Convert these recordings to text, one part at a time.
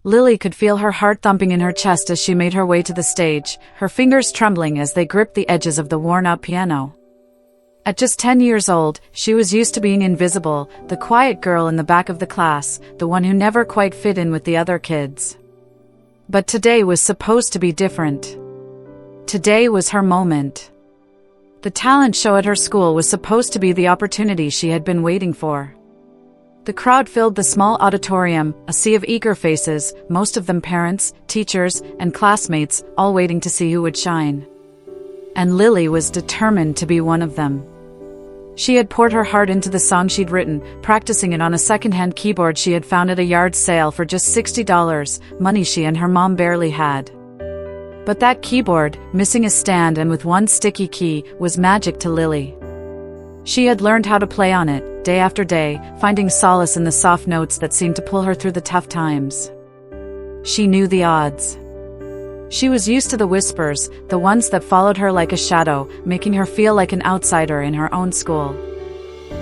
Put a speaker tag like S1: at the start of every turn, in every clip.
S1: Lily could feel her heart thumping in her chest as she made her way to the stage, her fingers trembling as they gripped the edges of the worn-out piano. At just 10 years old, she was used to being invisible, the quiet girl in the back of the class, the one who never quite fit in with the other kids. But today was supposed to be different. Today was her moment. The talent show at her school was supposed to be the opportunity she had been waiting for. The crowd filled the small auditorium, a sea of eager faces, most of them parents, teachers, and classmates, all waiting to see who would shine. And Lily was determined to be one of them. She had poured her heart into the song she'd written, practicing it on a second-hand keyboard she had found at a yard sale for just $60, money she and her mom barely had. But that keyboard, missing a stand and with one sticky key, was magic to Lily. She had learned how to play on it, day after day, finding solace in the soft notes that seemed to pull her through the tough times. She knew the odds. She was used to the whispers, the ones that followed her like a shadow, making her feel like an outsider in her own school.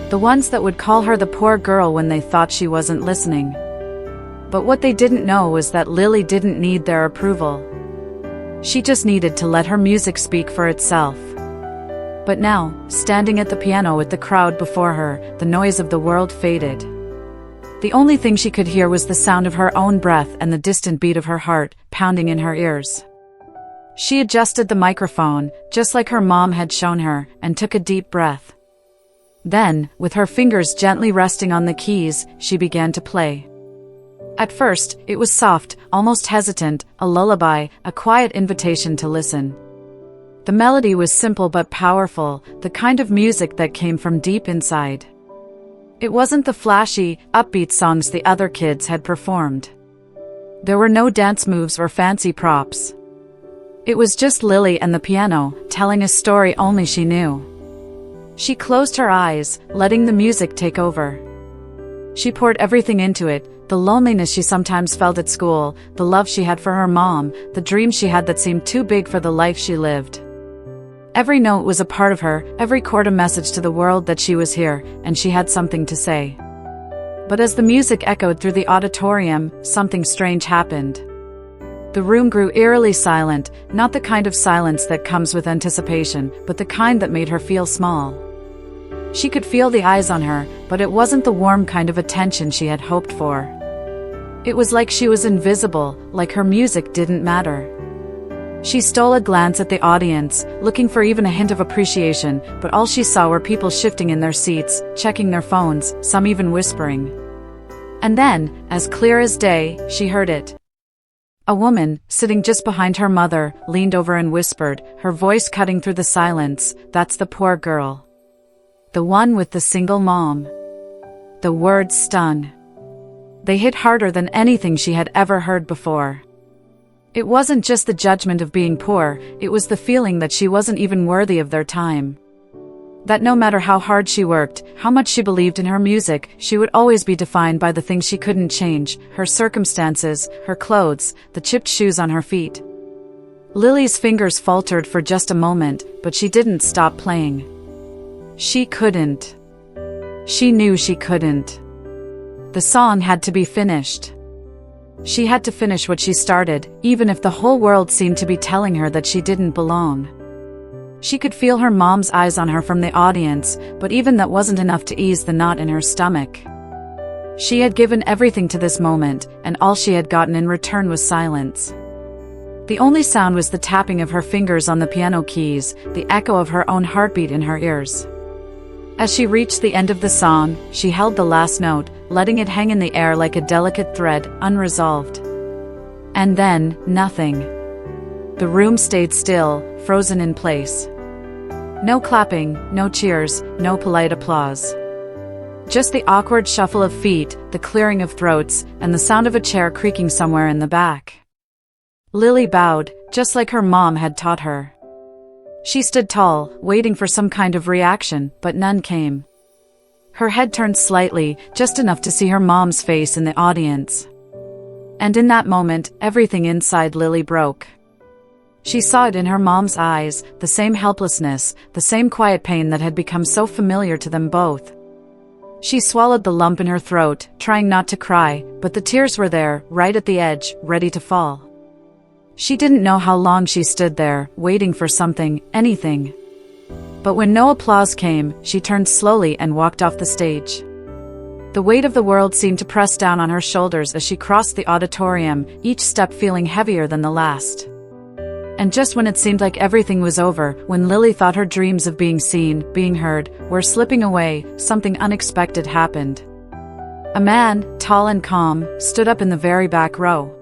S1: The ones that would call her the poor girl when they thought she wasn't listening. But what they didn't know was that Lily didn't need their approval. She just needed to let her music speak for itself. But now, standing at the piano with the crowd before her, the noise of the world faded. The only thing she could hear was the sound of her own breath and the distant beat of her heart, pounding in her ears. She adjusted the microphone, just like her mom had shown her, and took a deep breath. Then, with her fingers gently resting on the keys, she began to play. At first, it was soft, almost hesitant, a lullaby, a quiet invitation to listen. The melody was simple but powerful, the kind of music that came from deep inside. It wasn't the flashy, upbeat songs the other kids had performed. There were no dance moves or fancy props. It was just Lily and the piano, telling a story only she knew. She closed her eyes, letting the music take over. She poured everything into it, the loneliness she sometimes felt at school, the love she had for her mom, the dreams she had that seemed too big for the life she lived. Every note was a part of her, every chord a message to the world that she was here, and she had something to say. But as the music echoed through the auditorium, something strange happened. The room grew eerily silent, not the kind of silence that comes with anticipation, but the kind that made her feel small. She could feel the eyes on her, but it wasn't the warm kind of attention she had hoped for. It was like she was invisible, like her music didn't matter. She stole a glance at the audience, looking for even a hint of appreciation, but all she saw were people shifting in their seats, checking their phones, some even whispering. And then, as clear as day, she heard it. A woman, sitting just behind her mother, leaned over and whispered, her voice cutting through the silence, "That's the poor girl. The one with the single mom." The words stung. They hit harder than anything she had ever heard before. It wasn't just the judgment of being poor, it was the feeling that she wasn't even worthy of their time. That no matter how hard she worked, how much she believed in her music, she would always be defined by the things she couldn't change, her circumstances, her clothes, the chipped shoes on her feet. Lily's fingers faltered for just a moment, but she didn't stop playing. She couldn't. She knew she couldn't. The song had to be finished. She had to finish what she started, even if the whole world seemed to be telling her that she didn't belong. She could feel her mom's eyes on her from the audience, but even that wasn't enough to ease the knot in her stomach. She had given everything to this moment, and all she had gotten in return was silence. The only sound was the tapping of her fingers on the piano keys, the echo of her own heartbeat in her ears. As she reached the end of the song, she held the last note, letting it hang in the air like a delicate thread, unresolved. And then, nothing. The room stayed still, frozen in place. No clapping, no cheers, no polite applause. Just the awkward shuffle of feet, the clearing of throats, and the sound of a chair creaking somewhere in the back. Lily bowed, just like her mom had taught her. She stood tall, waiting for some kind of reaction, but none came. Her head turned slightly, just enough to see her mom's face in the audience. And in that moment, everything inside Lily broke. She saw it in her mom's eyes, the same helplessness, the same quiet pain that had become so familiar to them both. She swallowed the lump in her throat, trying not to cry, but the tears were there, right at the edge, ready to fall. She didn't know how long she stood there, waiting for something, anything. But when no applause came, she turned slowly and walked off the stage. The weight of the world seemed to press down on her shoulders as she crossed the auditorium, each step feeling heavier than the last. And just when it seemed like everything was over, when Lily thought her dreams of being seen, being heard, were slipping away, something unexpected happened. A man, tall and calm, stood up in the very back row.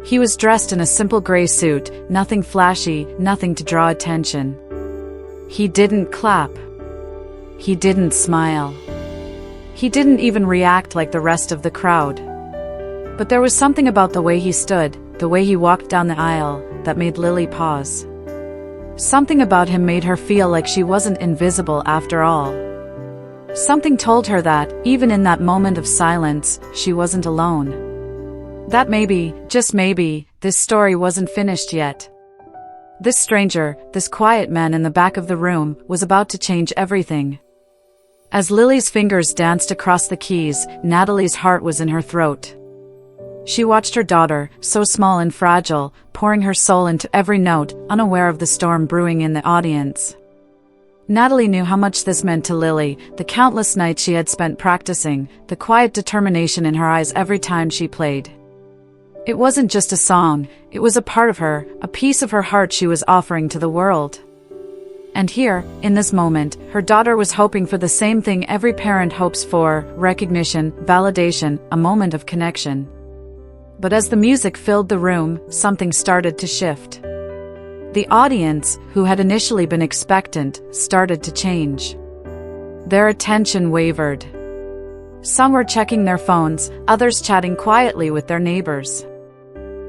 S1: He was dressed in a simple gray suit, nothing flashy, nothing to draw attention. He didn't clap. He didn't smile. He didn't even react like the rest of the crowd. But there was something about the way he stood, the way he walked down the aisle, that made Lily pause. Something about him made her feel like she wasn't invisible after all. Something told her that, even in that moment of silence, she wasn't alone. That maybe, just maybe, this story wasn't finished yet. This stranger, this quiet man in the back of the room, was about to change everything. As Lily's fingers danced across the keys, Natalie's heart was in her throat. She watched her daughter, so small and fragile, pouring her soul into every note, unaware of the storm brewing in the audience. Natalie knew how much this meant to Lily, the countless nights she had spent practicing, the quiet determination in her eyes every time she played. It wasn't just a song, it was a part of her, a piece of her heart she was offering to the world. And here, in this moment, her daughter was hoping for the same thing every parent hopes for: recognition, validation, a moment of connection. But as the music filled the room, something started to shift. The audience, who had initially been expectant, started to change. Their attention wavered. Some were checking their phones, others chatting quietly with their neighbors.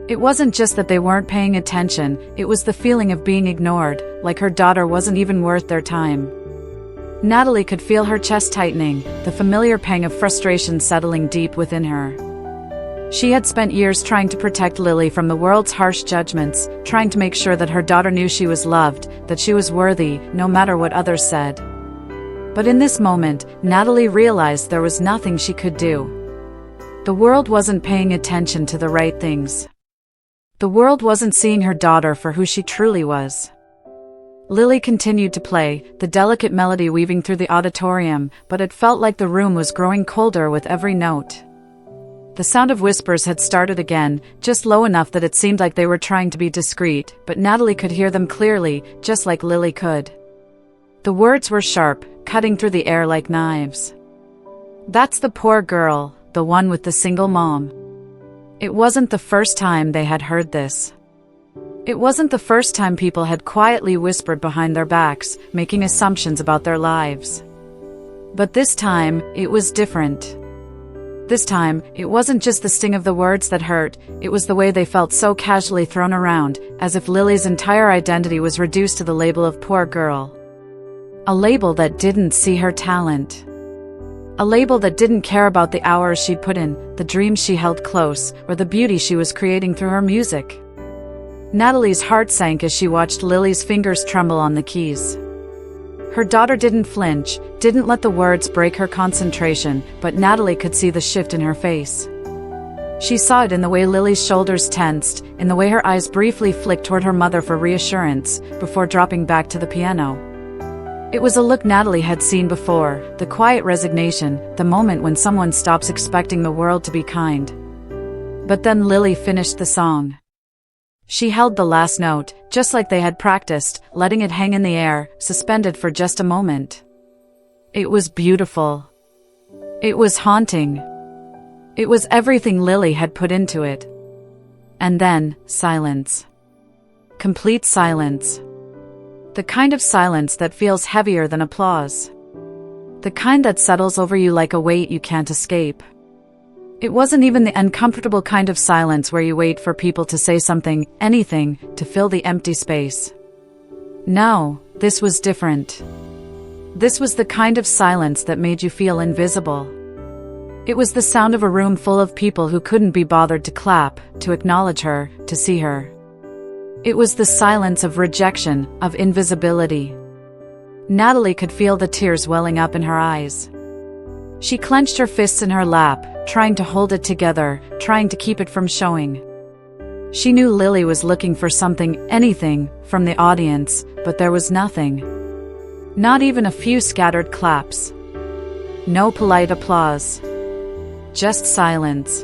S1: It wasn't just that they weren't paying attention, it was the feeling of being ignored, like her daughter wasn't even worth their time. Natalie could feel her chest tightening, the familiar pang of frustration settling deep within her. She had spent years trying to protect Lily from the world's harsh judgments, trying to make sure that her daughter knew she was loved, that she was worthy, no matter what others said. But in this moment, Natalie realized there was nothing she could do. The world wasn't paying attention to the right things. The world wasn't seeing her daughter for who she truly was. Lily continued to play, the delicate melody weaving through the auditorium, but it felt like the room was growing colder with every note. The sound of whispers had started again, just low enough that it seemed like they were trying to be discreet, but Natalie could hear them clearly, just like Lily could. The words were sharp, cutting through the air like knives. "That's the poor girl, the one with the single mom." It wasn't the first time they had heard this. It wasn't the first time people had quietly whispered behind their backs, making assumptions about their lives. But this time, it was different. This time, it wasn't just the sting of the words that hurt, it was the way they felt so casually thrown around, as if Lily's entire identity was reduced to the label of poor girl. A label that didn't see her talent. A label that didn't care about the hours she'd put in, the dreams she held close, or the beauty she was creating through her music. Natalie's heart sank as she watched Lily's fingers tremble on the keys. Her daughter didn't flinch, didn't let the words break her concentration, but Natalie could see the shift in her face. She saw it in the way Lily's shoulders tensed, in the way her eyes briefly flicked toward her mother for reassurance, before dropping back to the piano. It was a look Natalie had seen before, the quiet resignation, the moment when someone stops expecting the world to be kind. But then Lily finished the song. She held the last note, just like they had practiced, letting it hang in the air, suspended for just a moment. It was beautiful. It was haunting. It was everything Lily had put into it. And then, silence. Complete silence. The kind of silence that feels heavier than applause. The kind that settles over you like a weight you can't escape. It wasn't even the uncomfortable kind of silence where you wait for people to say something, anything, to fill the empty space. No, this was different. This was the kind of silence that made you feel invisible. It was the sound of a room full of people who couldn't be bothered to clap, to acknowledge her, to see her. It was the silence of rejection, of invisibility. Natalie could feel the tears welling up in her eyes. She clenched her fists in her lap, trying to hold it together, trying to keep it from showing. She knew Lily was looking for something, anything, from the audience, but there was nothing. Not even a few scattered claps. No polite applause. Just silence.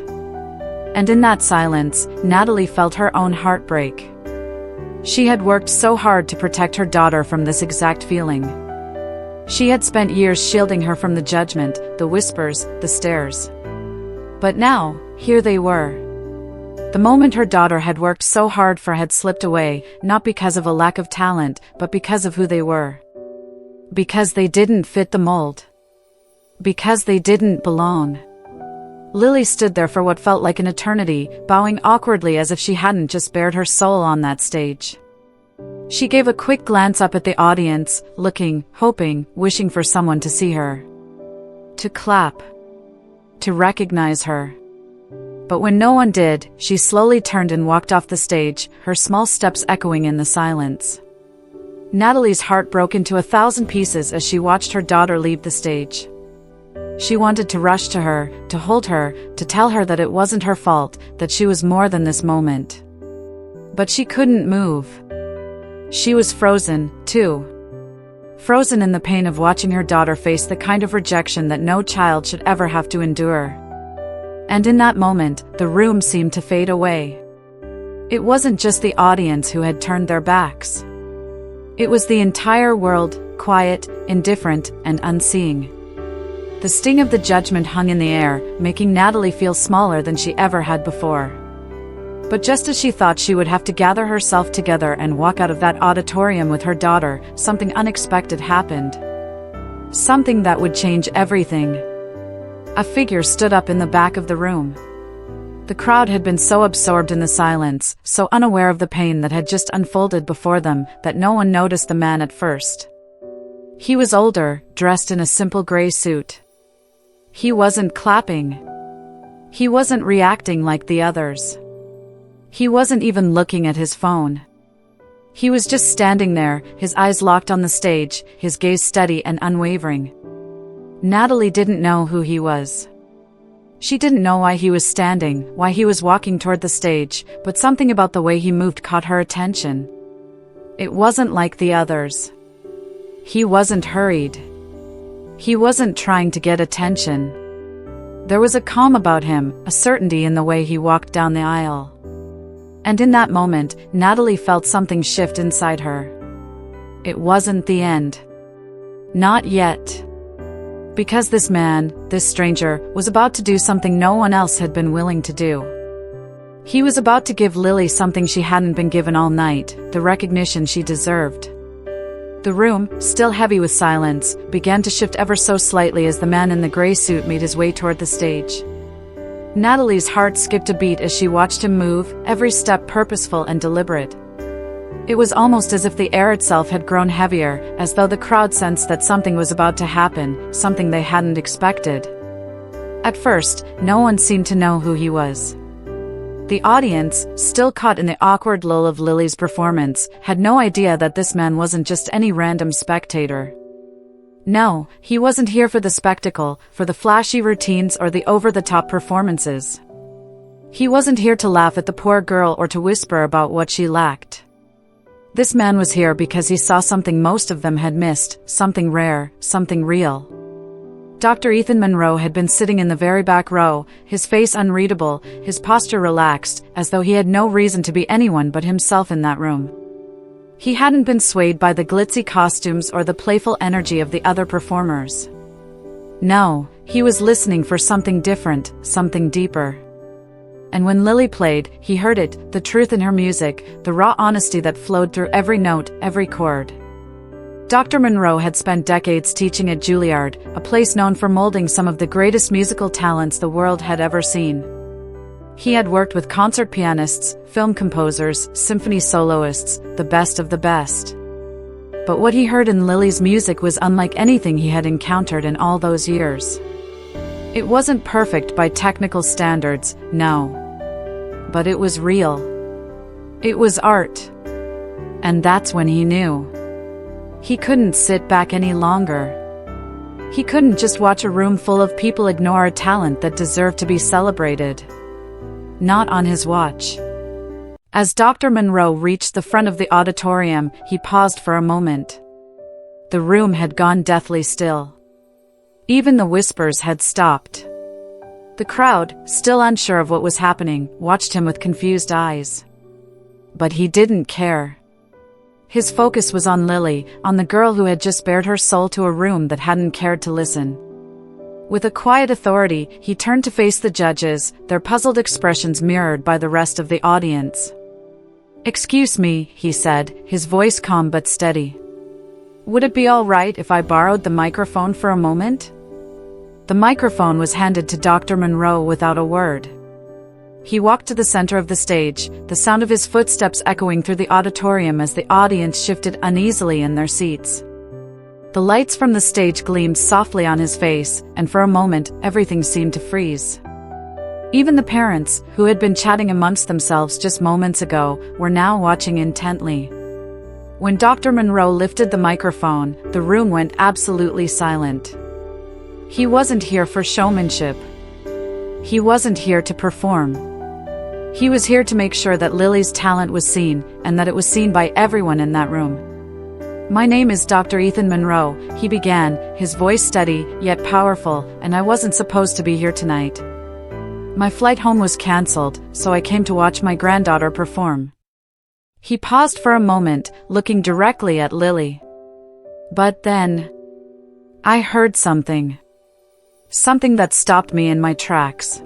S1: And in that silence, Natalie felt her own heart break. She had worked so hard to protect her daughter from this exact feeling. She had spent years shielding her from the judgment, the whispers, the stares. But now, here they were. The moment her daughter had worked so hard for had slipped away, not because of a lack of talent, but because of who they were. Because they didn't fit the mold. Because they didn't belong. Lily stood there for what felt like an eternity, bowing awkwardly as if she hadn't just bared her soul on that stage. She gave a quick glance up at the audience, looking, hoping, wishing for someone to see her. To clap. To recognize her. But when no one did, she slowly turned and walked off the stage, her small steps echoing in the silence. Natalie's heart broke into 1,000 pieces as she watched her daughter leave the stage. She wanted to rush to her, to hold her, to tell her that it wasn't her fault, that she was more than this moment. But she couldn't move. She was frozen, too. Frozen in the pain of watching her daughter face the kind of rejection that no child should ever have to endure. And in that moment, the room seemed to fade away. It wasn't just the audience who had turned their backs. It was the entire world, quiet, indifferent, and unseeing. The sting of the judgment hung in the air, making Natalie feel smaller than she ever had before. But just as she thought she would have to gather herself together and walk out of that auditorium with her daughter, something unexpected happened. Something that would change everything. A figure stood up in the back of the room. The crowd had been so absorbed in the silence, so unaware of the pain that had just unfolded before them, that no one noticed the man at first. He was older, dressed in a simple gray suit. He wasn't clapping. He wasn't reacting like the others. He wasn't even looking at his phone. He was just standing there, his eyes locked on the stage, his gaze steady and unwavering. Natalie didn't know who he was. She didn't know why he was standing, why he was walking toward the stage, but something about the way he moved caught her attention. It wasn't like the others. He wasn't hurried. He wasn't trying to get attention. There was a calm about him, a certainty in the way he walked down the aisle. And in that moment, Natalie felt something shift inside her. It wasn't the end. Not yet. Because this man, this stranger, was about to do something no one else had been willing to do. He was about to give Lily something she hadn't been given all night, the recognition she deserved. The room, still heavy with silence, began to shift ever so slightly as the man in the gray suit made his way toward the stage. Natalie's heart skipped a beat as she watched him move, every step purposeful and deliberate. It was almost as if the air itself had grown heavier, as though the crowd sensed that something was about to happen, something they hadn't expected. At first, no one seemed to know who he was. The audience, still caught in the awkward lull of Lily's performance, had no idea that this man wasn't just any random spectator. No, he wasn't here for the spectacle, for the flashy routines or the over-the-top performances. He wasn't here to laugh at the poor girl or to whisper about what she lacked. This man was here because he saw something most of them had missed, something rare, something real. Dr. Ethan Monroe had been sitting in the very back row, his face unreadable, his posture relaxed, as though he had no reason to be anyone but himself in that room. He hadn't been swayed by the glitzy costumes or the playful energy of the other performers. No, he was listening for something different, something deeper. And when Lily played, he heard it, the truth in her music, the raw honesty that flowed through every note, every chord. Dr. Monroe had spent decades teaching at Juilliard, a place known for molding some of the greatest musical talents the world had ever seen. He had worked with concert pianists, film composers, symphony soloists, the best of the best. But what he heard in Lily's music was unlike anything he had encountered in all those years. It wasn't perfect by technical standards, no. But it was real. It was art. And that's when he knew. He couldn't sit back any longer. He couldn't just watch a room full of people ignore a talent that deserved to be celebrated. Not on his watch. As Dr. Monroe reached the front of the auditorium, he paused for a moment. The room had gone deathly still. Even the whispers had stopped. The crowd, still unsure of what was happening, watched him with confused eyes. But he didn't care. His focus was on Lily, on the girl who had just bared her soul to a room that hadn't cared to listen. With a quiet authority, he turned to face the judges, their puzzled expressions mirrored by the rest of the audience. "Excuse me," he said, his voice calm but steady. "Would it be all right if I borrowed the microphone for a moment?" The microphone was handed to Dr. Monroe without a word. He walked to the center of the stage, the sound of his footsteps echoing through the auditorium as the audience shifted uneasily in their seats. The lights from the stage gleamed softly on his face, and for a moment, everything seemed to freeze. Even the parents, who had been chatting amongst themselves just moments ago, were now watching intently. When Dr. Monroe lifted the microphone, the room went absolutely silent. He wasn't here for showmanship. He wasn't here to perform. He was here to make sure that Lily's talent was seen, and that it was seen by everyone in that room. "My name is Dr. Ethan Monroe," he began, his voice steady, yet powerful, "and I wasn't supposed to be here tonight. My flight home was cancelled, so I came to watch my granddaughter perform." He paused for a moment, looking directly at Lily. "But then, I heard something. Something that stopped me in my tracks."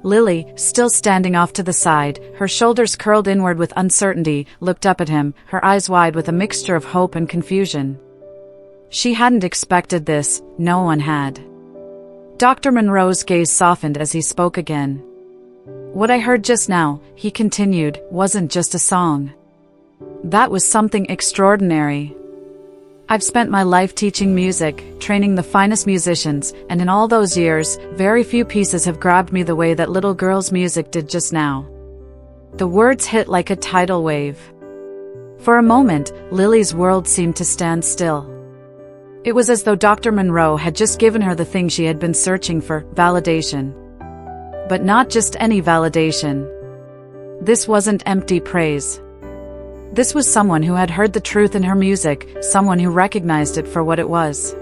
S1: Lily, still standing off to the side, her shoulders curled inward with uncertainty, looked up at him, her eyes wide with a mixture of hope and confusion. She hadn't expected this, no one had. Dr. Monroe's gaze softened as he spoke again. "What I heard just now," he continued, "wasn't just a song. That was something extraordinary. I've spent my life teaching music, training the finest musicians, and in all those years, very few pieces have grabbed me the way that little girl's music did just now." The words hit like a tidal wave. For a moment, Lily's world seemed to stand still. It was as though Dr. Monroe had just given her the thing she had been searching for, validation. But not just any validation. This wasn't empty praise. This was someone who had heard the truth in her music, someone who recognized it for what it was.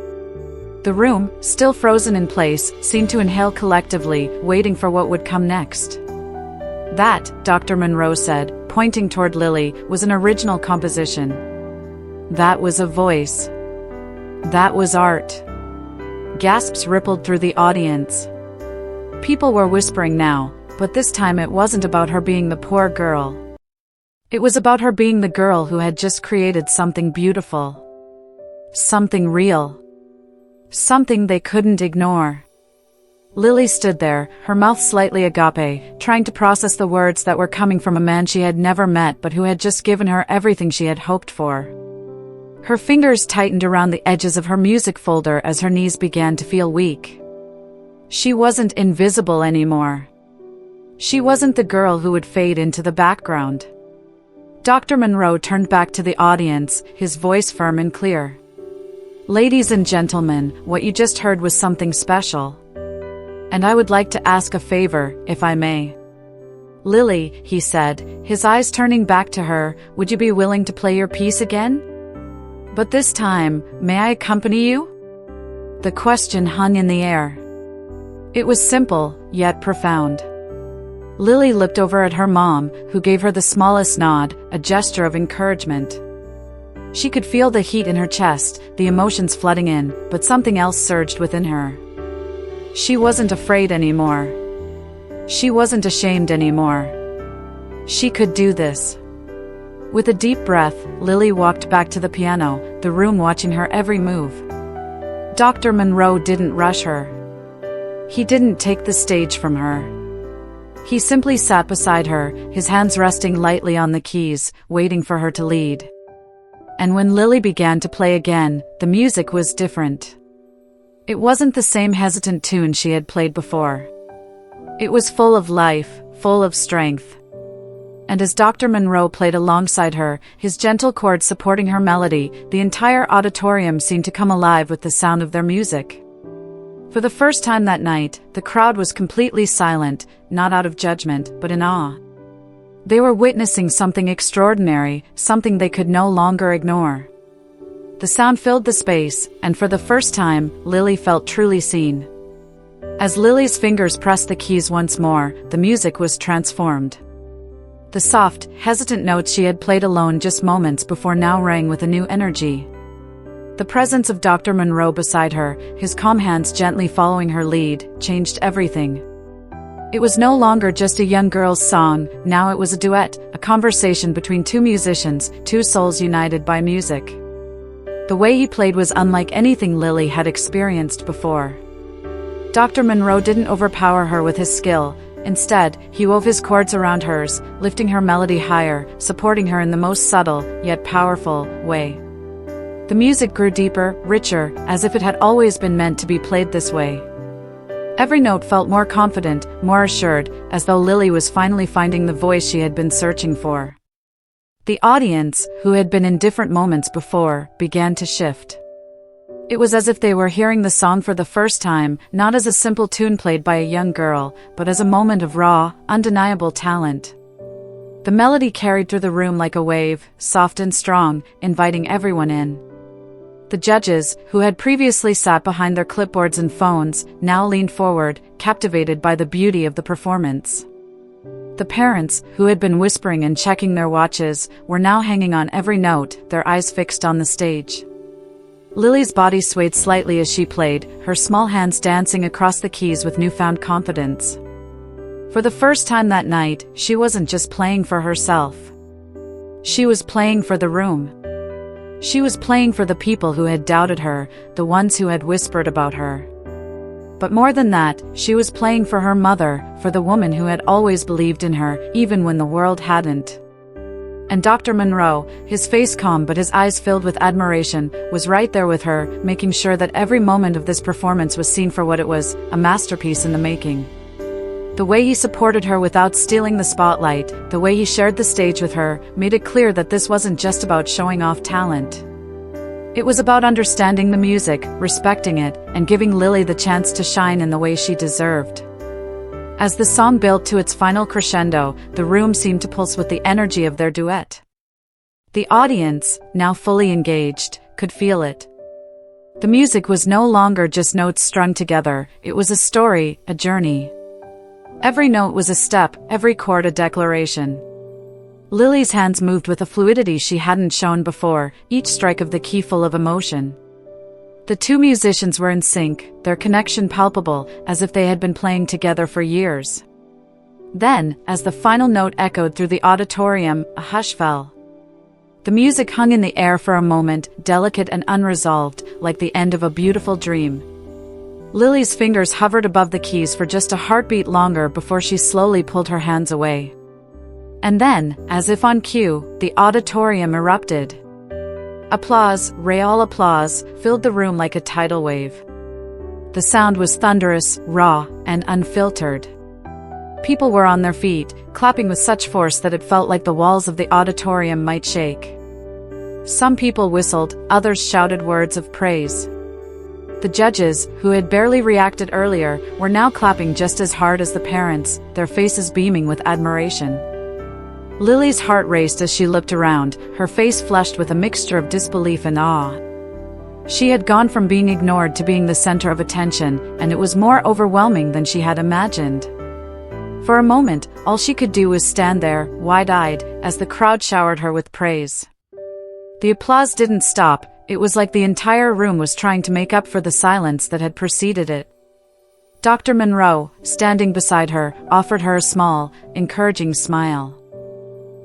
S1: The room, still frozen in place, seemed to inhale collectively, waiting for what would come next. "That," Dr. Monroe said, pointing toward Lily, "was an original composition. That was a voice. That was art." Gasps rippled through the audience. People were whispering now, but this time it wasn't about her being the poor girl. It was about her being the girl who had just created something beautiful. Something real. Something they couldn't ignore. Lily stood there, her mouth slightly agape, trying to process the words that were coming from a man she had never met but who had just given her everything she had hoped for. Her fingers tightened around the edges of her music folder as her knees began to feel weak. She wasn't invisible anymore. She wasn't the girl who would fade into the background. Dr. Monroe turned back to the audience, his voice firm and clear. "Ladies and gentlemen, what you just heard was something special. And I would like to ask a favor, if I may." "Lily," he said, his eyes turning back to her, "would you be willing to play your piece again? But this time, may I accompany you?" The question hung in the air. It was simple, yet profound. Lily looked over at her mom, who gave her the smallest nod, a gesture of encouragement. She could feel the heat in her chest, the emotions flooding in, but something else surged within her. She wasn't afraid anymore. She wasn't ashamed anymore. She could do this. With a deep breath, Lily walked back to the piano, the room watching her every move. Dr. Monroe didn't rush her. He didn't take the stage from her. He simply sat beside her, his hands resting lightly on the keys, waiting for her to lead. And when Lily began to play again, the music was different. It wasn't the same hesitant tune she had played before. It was full of life, full of strength. And as Dr. Monroe played alongside her, his gentle chords supporting her melody, the entire auditorium seemed to come alive with the sound of their music. For the first time that night, the crowd was completely silent, not out of judgment, but in awe. They were witnessing something extraordinary, something they could no longer ignore. The sound filled the space, and for the first time, Lily felt truly seen. As Lily's fingers pressed the keys once more, the music was transformed. The soft, hesitant notes she had played alone just moments before now rang with a new energy. The presence of Dr. Monroe beside her, his calm hands gently following her lead, changed everything. It was no longer just a young girl's song, now it was a duet, a conversation between two musicians, two souls united by music. The way he played was unlike anything Lily had experienced before. Dr. Monroe didn't overpower her with his skill. Instead, he wove his chords around hers, lifting her melody higher, supporting her in the most subtle, yet powerful, way. The music grew deeper, richer, as if it had always been meant to be played this way. Every note felt more confident, more assured, as though Lily was finally finding the voice she had been searching for. The audience, who had been in different moments before, began to shift. It was as if they were hearing the song for the first time, not as a simple tune played by a young girl, but as a moment of raw, undeniable talent. The melody carried through the room like a wave, soft and strong, inviting everyone in. The judges, who had previously sat behind their clipboards and phones, now leaned forward, captivated by the beauty of the performance. The parents, who had been whispering and checking their watches, were now hanging on every note, their eyes fixed on the stage. Lily's body swayed slightly as she played, her small hands dancing across the keys with newfound confidence. For the first time that night, she wasn't just playing for herself. She was playing for the room. She was playing for the people who had doubted her, the ones who had whispered about her. But more than that, she was playing for her mother, for the woman who had always believed in her, even when the world hadn't. And Dr. Monroe, his face calm but his eyes filled with admiration, was right there with her, making sure that every moment of this performance was seen for what it was, a masterpiece in the making. The way he supported her without stealing the spotlight, the way he shared the stage with her, made it clear that this wasn't just about showing off talent. It was about understanding the music, respecting it, and giving Lily the chance to shine in the way she deserved. As the song built to its final crescendo, the room seemed to pulse with the energy of their duet. The audience, now fully engaged, could feel it. The music was no longer just notes strung together, it was a story, a journey. Every note was a step, every chord a declaration. Lily's hands moved with a fluidity she hadn't shown before, each strike of the key full of emotion. The two musicians were in sync, their connection palpable, as if they had been playing together for years. Then, as the final note echoed through the auditorium, a hush fell. The music hung in the air for a moment, delicate and unresolved, like the end of a beautiful dream. Lily's fingers hovered above the keys for just a heartbeat longer before she slowly pulled her hands away. And then, as if on cue, the auditorium erupted. Applause, real applause, filled the room like a tidal wave. The sound was thunderous, raw, and unfiltered. People were on their feet, clapping with such force that it felt like the walls of the auditorium might shake. Some people whistled, others shouted words of praise. The judges, who had barely reacted earlier, were now clapping just as hard as the parents, their faces beaming with admiration. Lily's heart raced as she looked around, her face flushed with a mixture of disbelief and awe. She had gone from being ignored to being the center of attention, and it was more overwhelming than she had imagined. For a moment, all she could do was stand there, wide-eyed, as the crowd showered her with praise. The applause didn't stop. It was like the entire room was trying to make up for the silence that had preceded it. Dr. Monroe, standing beside her, offered her a small, encouraging smile.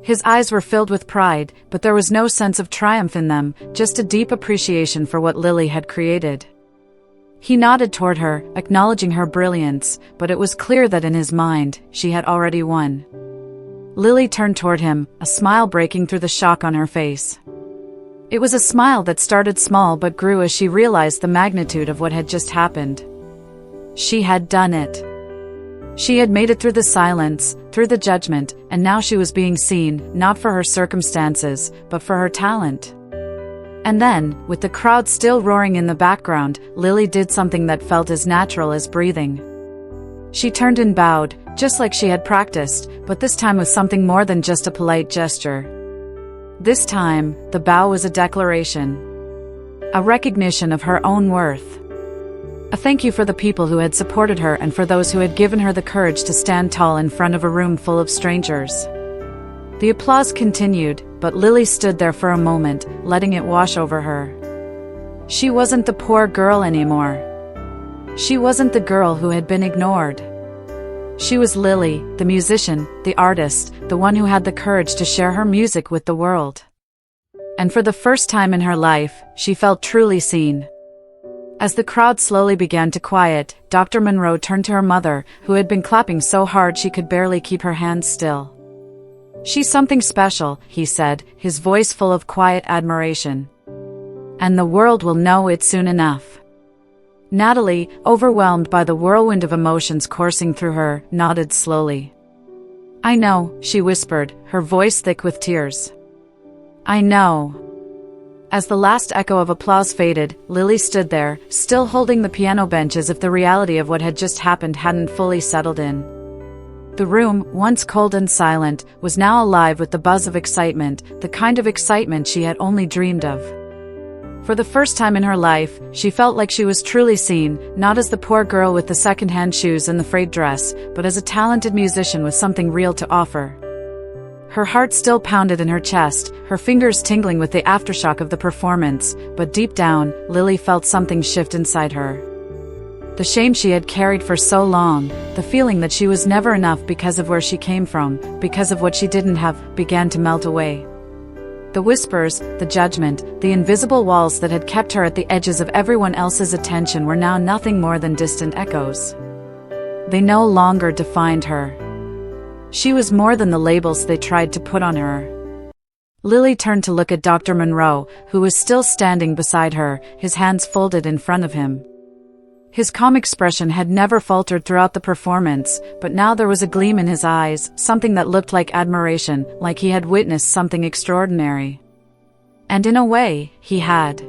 S1: His eyes were filled with pride, but there was no sense of triumph in them, just a deep appreciation for what Lily had created. He nodded toward her, acknowledging her brilliance, but it was clear that in his mind, she had already won. Lily turned toward him, a smile breaking through the shock on her face. It was a smile that started small but grew as she realized the magnitude of what had just happened. She had done it. She had made it through the silence, through the judgment, and now she was being seen, not for her circumstances, but for her talent. And then, with the crowd still roaring in the background, Lily did something that felt as natural as breathing. She turned and bowed, just like she had practiced, but this time with something more than just a polite gesture. This time, the bow was a declaration. A recognition of her own worth. A thank you for the people who had supported her and for those who had given her the courage to stand tall in front of a room full of strangers. The applause continued, but Lily stood there for a moment, letting it wash over her. She wasn't the poor girl anymore. She wasn't the girl who had been ignored. She was Lily, the musician, the artist, the one who had the courage to share her music with the world. And for the first time in her life, she felt truly seen. As the crowd slowly began to quiet, Dr. Monroe turned to her mother, who had been clapping so hard she could barely keep her hands still. "She's something special," he said, his voice full of quiet admiration. "And the world will know it soon enough." Natalie, overwhelmed by the whirlwind of emotions coursing through her, nodded slowly. "I know," she whispered, her voice thick with tears. "I know." As the last echo of applause faded, Lily stood there, still holding the piano bench as if the reality of what had just happened hadn't fully settled in. The room, once cold and silent, was now alive with the buzz of excitement, the kind of excitement she had only dreamed of. For the first time in her life, she felt like she was truly seen, not as the poor girl with the second-hand shoes and the frayed dress, but as a talented musician with something real to offer. Her heart still pounded in her chest, her fingers tingling with the aftershock of the performance, but deep down, Lily felt something shift inside her. The shame she had carried for so long, the feeling that she was never enough because of where she came from, because of what she didn't have, began to melt away. The whispers, the judgment, the invisible walls that had kept her at the edges of everyone else's attention were now nothing more than distant echoes. They no longer defined her. She was more than the labels they tried to put on her. Lily turned to look at Dr. Monroe, who was still standing beside her, his hands folded in front of him. His calm expression had never faltered throughout the performance, but now there was a gleam in his eyes, something that looked like admiration, like he had witnessed something extraordinary. And in a way, he had.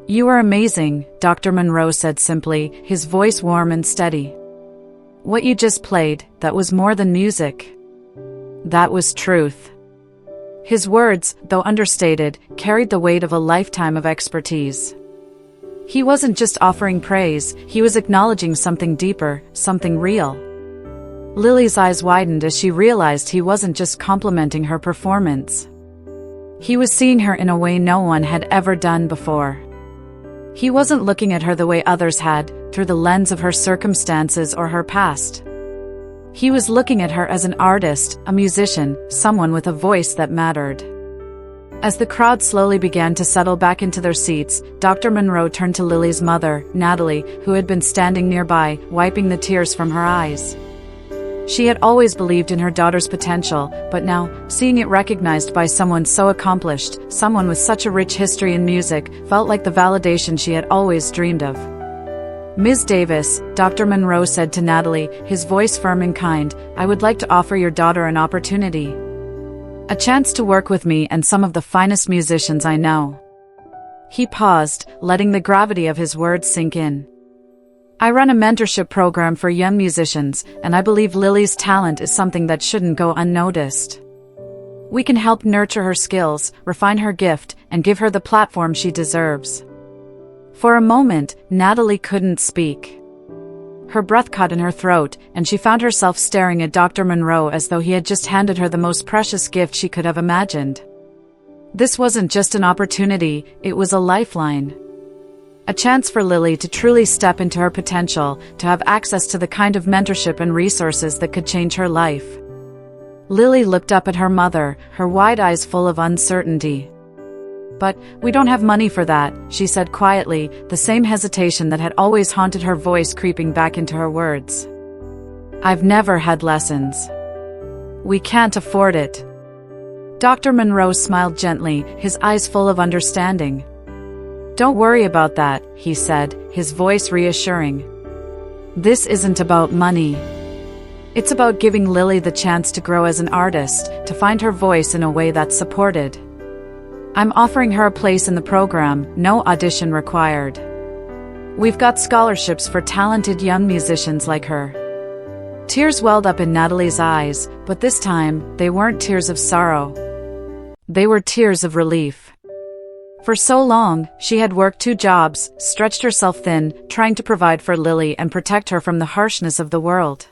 S1: "You are amazing," Dr. Monroe said simply, his voice warm and steady. "What you just played, that was more than music. That was truth." His words, though understated, carried the weight of a lifetime of expertise. He wasn't just offering praise, he was acknowledging something deeper, something real. Lily's eyes widened as she realized he wasn't just complimenting her performance. He was seeing her in a way no one had ever done before. He wasn't looking at her the way others had, through the lens of her circumstances or her past. He was looking at her as an artist, a musician, someone with a voice that mattered. As the crowd slowly began to settle back into their seats, Dr. Monroe turned to Lily's mother, Natalie, who had been standing nearby, wiping the tears from her eyes. She had always believed in her daughter's potential, but now, seeing it recognized by someone so accomplished, someone with such a rich history in music, felt like the validation she had always dreamed of. "Ms. Davis," Dr. Monroe said to Natalie, his voice firm and kind, "I would like to offer your daughter an opportunity. A chance to work with me and some of the finest musicians I know." He paused, letting the gravity of his words sink in. "I run a mentorship program for young musicians, and I believe Lily's talent is something that shouldn't go unnoticed. We can help nurture her skills, refine her gift, and give her the platform she deserves." For a moment, Natalie couldn't speak. Her breath caught in her throat, and she found herself staring at Dr. Monroe as though he had just handed her the most precious gift she could have imagined. This wasn't just an opportunity, it was a lifeline. A chance for Lily to truly step into her potential, to have access to the kind of mentorship and resources that could change her life. Lily looked up at her mother, her wide eyes full of uncertainty. "But, we don't have money for that," she said quietly, the same hesitation that had always haunted her voice creeping back into her words. "I've never had lessons. We can't afford it." Dr. Monroe smiled gently, his eyes full of understanding. "Don't worry about that," he said, his voice reassuring. "This isn't about money. It's about giving Lily the chance to grow as an artist, to find her voice in a way that's supported. I'm offering her a place in the program, no audition required. We've got scholarships for talented young musicians like her. Tears welled up in Natalie's eyes, but this time, they weren't tears of sorrow. They were tears of relief. For so long, she had worked 2 jobs, stretched herself thin, trying to provide for Lily and protect her from the harshness of the world.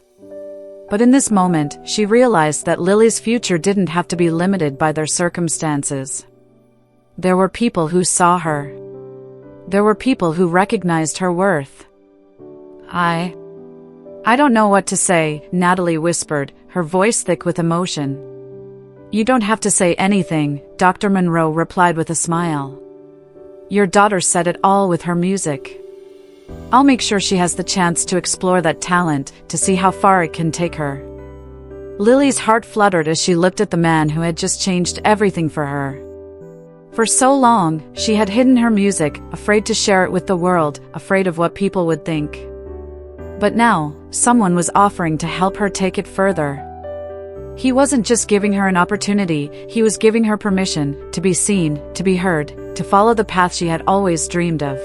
S1: But in this moment, she realized that Lily's future didn't have to be limited by their circumstances. There were people who saw her. There were people who recognized her worth. I don't know what to say, Natalie whispered, her voice thick with emotion. You don't have to say anything, Dr. Monroe replied with a smile. Your daughter said it all with her music. I'll make sure she has the chance to explore that talent, to see how far it can take her. Lily's heart fluttered as she looked at the man who had just changed everything for her. For so long, she had hidden her music, afraid to share it with the world, afraid of what people would think. But now, someone was offering to help her take it further. He wasn't just giving her an opportunity, he was giving her permission to be seen, to be heard, to follow the path she had always dreamed of.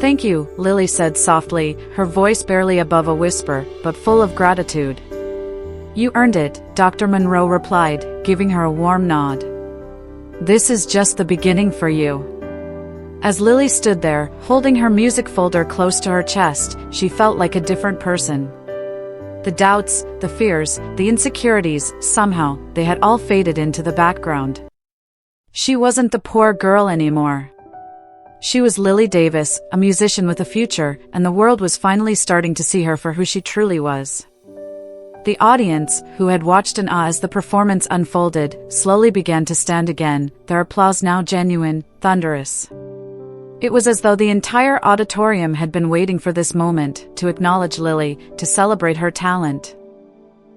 S1: Thank you, Lily said softly, her voice barely above a whisper, but full of gratitude. You earned it, Dr. Monroe replied, giving her a warm nod. This is just the beginning for you. As Lily stood there, holding her music folder close to her chest, she felt like a different person. The doubts, the fears, the insecurities, somehow, they had all faded into the background. She wasn't the poor girl anymore. She was Lily Davis, a musician with a future, and the world was finally starting to see her for who she truly was. The audience, who had watched in awe as the performance unfolded, slowly began to stand again, their applause now genuine, thunderous. It was as though the entire auditorium had been waiting for this moment, to acknowledge Lily, to celebrate her talent.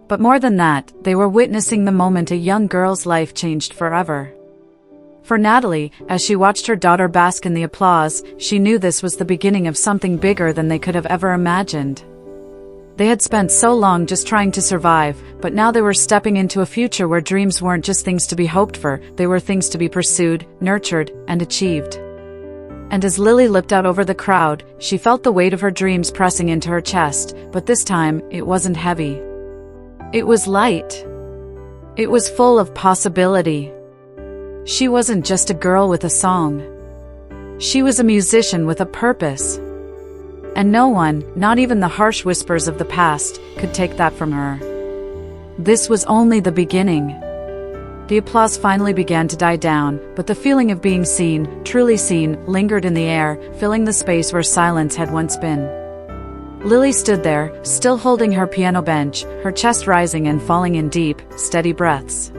S1: But more than that, they were witnessing the moment a young girl's life changed forever. For Natalie, as she watched her daughter bask in the applause, she knew this was the beginning of something bigger than they could have ever imagined. They had spent so long just trying to survive, but now they were stepping into a future where dreams weren't just things to be hoped for, they were things to be pursued, nurtured, and achieved. And as Lily looked out over the crowd, she felt the weight of her dreams pressing into her chest, but this time, it wasn't heavy. It was light. It was full of possibility. She wasn't just a girl with a song. She was a musician with a purpose. And no one, not even the harsh whispers of the past, could take that from her. This was only the beginning. The applause finally began to die down, but the feeling of being seen, truly seen, lingered in the air, filling the space where silence had once been. Lily stood there, still holding her piano bench, her chest rising and falling in deep, steady breaths.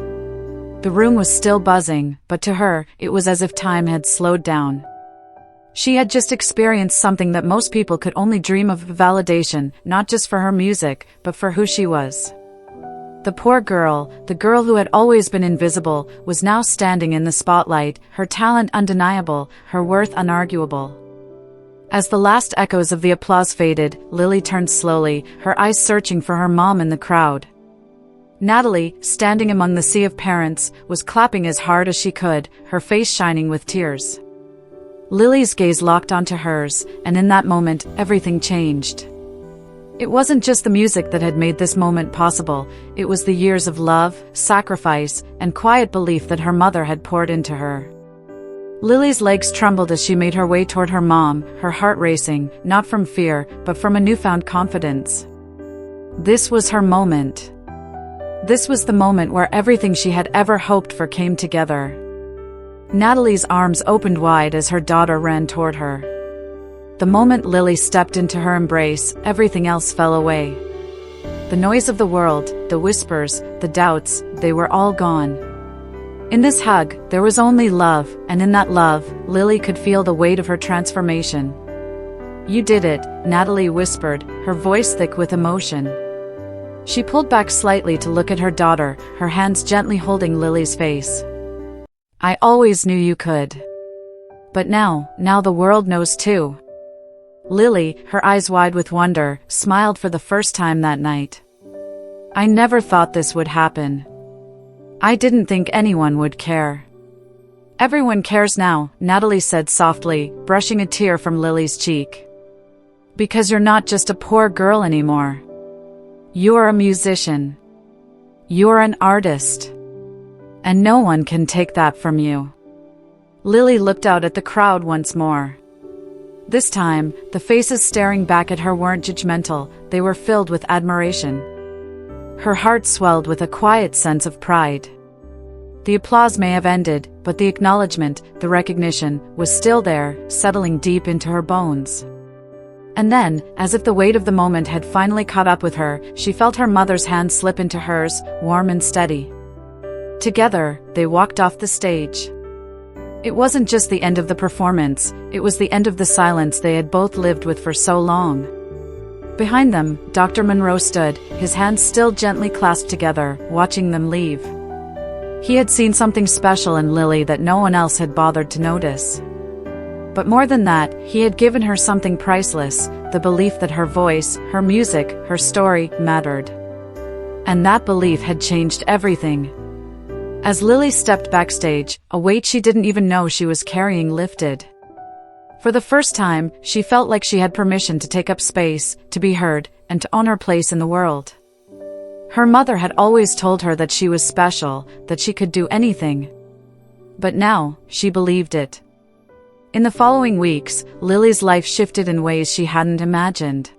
S1: The room was still buzzing, but to her, it was as if time had slowed down. She had just experienced something that most people could only dream of: validation, not just for her music, but for who she was. The poor girl, the girl who had always been invisible, was now standing in the spotlight, her talent undeniable, her worth unarguable. As the last echoes of the applause faded, Lily turned slowly, her eyes searching for her mom in the crowd. Natalie, standing among the sea of parents, was clapping as hard as she could, her face shining with tears. Lily's gaze locked onto hers, and in that moment, everything changed. It wasn't just the music that had made this moment possible, it was the years of love, sacrifice, and quiet belief that her mother had poured into her. Lily's legs trembled as she made her way toward her mom, her heart racing, not from fear, but from a newfound confidence. This was her moment. This was the moment where everything she had ever hoped for came together. Natalie's arms opened wide as her daughter ran toward her. The moment Lily stepped into her embrace, everything else fell away. The noise of the world, the whispers, the doubts, they were all gone. In this hug, there was only love, and in that love, Lily could feel the weight of her transformation. You did it, Natalie whispered, her voice thick with emotion. She pulled back slightly to look at her daughter, her hands gently holding Lily's face. I always knew you could. But now the world knows too. Lily, her eyes wide with wonder, smiled for the first time that night. I never thought this would happen. I didn't think anyone would care." "Everyone cares now," Natalie said softly, brushing a tear from Lily's cheek. "Because you're not just a poor girl anymore. You're a musician. You're an artist. And no one can take that from you." Lily looked out at the crowd once more. This time, the faces staring back at her weren't judgmental, they were filled with admiration. Her heart swelled with a quiet sense of pride. The applause may have ended, but the acknowledgement, the recognition, was still there, settling deep into her bones. And then, as if the weight of the moment had finally caught up with her, she felt her mother's hand slip into hers, warm and steady. Together, they walked off the stage. It wasn't just the end of the performance, it was the end of the silence they had both lived with for so long. Behind them, Dr. Monroe stood, his hands still gently clasped together, watching them leave. He had seen something special in Lily that no one else had bothered to notice. But more than that, he had given her something priceless, the belief that her voice, her music, her story, mattered. And that belief had changed everything. As Lily stepped backstage, a weight she didn't even know she was carrying lifted. For the first time, she felt like she had permission to take up space, to be heard, and to own her place in the world. Her mother had always told her that she was special, that she could do anything. But now, she believed it. In the following weeks, Lily's life shifted in ways she hadn't imagined.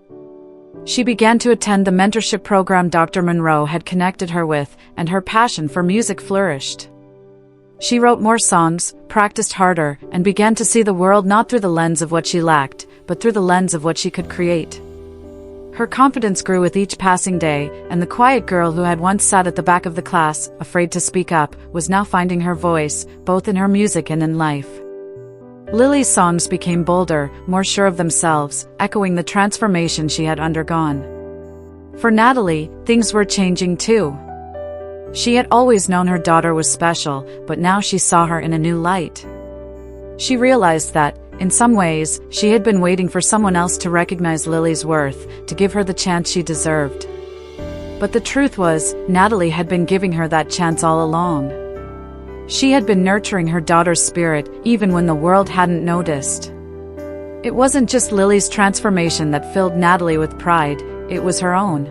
S1: She began to attend the mentorship program Dr. Monroe had connected her with, and her passion for music flourished. She wrote more songs, practiced harder, and began to see the world not through the lens of what she lacked, but through the lens of what she could create. Her confidence grew with each passing day, and the quiet girl who had once sat at the back of the class, afraid to speak up, was now finding her voice, both in her music and in life. Lily's songs became bolder, more sure of themselves, echoing the transformation she had undergone. For Natalie, things were changing too. She had always known her daughter was special, but now she saw her in a new light. She realized that, in some ways, she had been waiting for someone else to recognize Lily's worth, to give her the chance she deserved. But the truth was, Natalie had been giving her that chance all along. She had been nurturing her daughter's spirit, even when the world hadn't noticed. It wasn't just Lily's transformation that filled Natalie with pride, it was her own.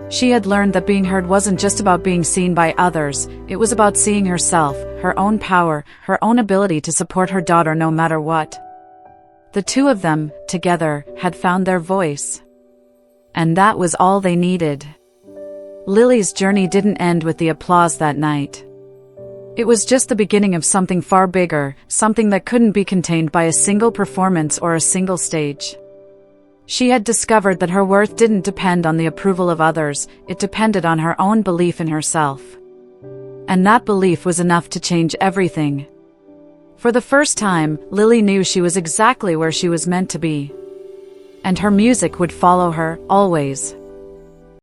S1: She had learned that being heard wasn't just about being seen by others, it was about seeing herself, her own power, her own ability to support her daughter no matter what. The two of them, together, had found their voice. And that was all they needed. Lily's journey didn't end with the applause that night. It was just the beginning of something far bigger, something that couldn't be contained by a single performance or a single stage. She had discovered that her worth didn't depend on the approval of others, it depended on her own belief in herself. And that belief was enough to change everything. For the first time, Lily knew she was exactly where she was meant to be. And her music would follow her, always.